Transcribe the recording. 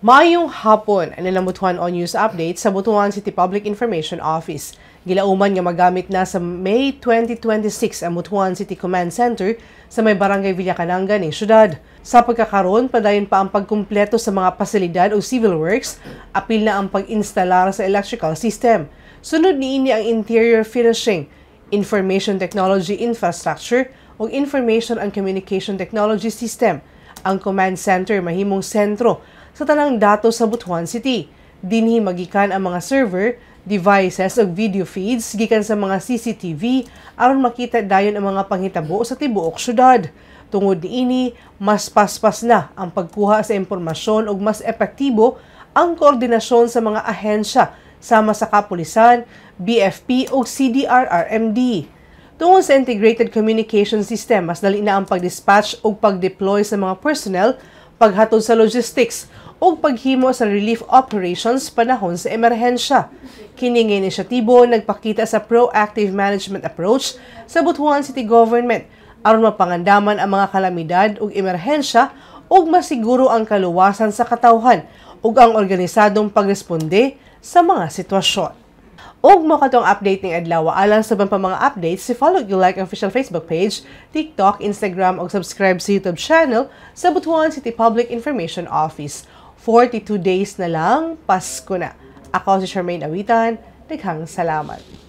Maayong hapon, anilamutuan on news update sa Butuan City Public Information Office. Gilauman nga magamit na sa May 2026 ang Butuan City Command Center sa may Barangay Villacananga ng syudad. Sa pagkakaroon, padayon pa ang pagkumpleto sa mga pasilidad o civil works, apil na ang pag-instalar sa electrical system. Sunod niini ang interior finishing, information technology infrastructure o information and communication technology system. Ang command center mahimong sentro sa tanang datos sa Butuan City. Dinhi magikan ang mga server, devices o video feeds gikan sa mga CCTV aron makita dayon ang mga panghitabo sa tibuok syudad. Tungod niini, mas paspas na ang pagkuha sa impormasyon ug mas epektibo ang koordinasyon sa mga ahensya sama sa kapulisan, BFP o CDRRMD. Tungod sa integrated communication system, mas dali na ang pag-dispatch o pag-deploy sa mga personnel, paghatod sa logistics o paghimo sa relief operations panahon sa emerhensya. Kining inisyatibo nagpakita sa proactive management approach sa Butuan City Government aron mapangandaman ang mga kalamidad ug emerhensya ug masiguro ang kaluwasan sa katawhan ug ang organisadong pagresponde sa mga sitwasyon. Og mo katong update ning adlaw alang sa pa mga updates, follow you like ang official Facebook page, TikTok, Instagram ug subscribe sa YouTube channel sa Butuan City Public Information Office. 42 days na lang, Pasko na. Ako si Charmaine Awitan, daghang salamat.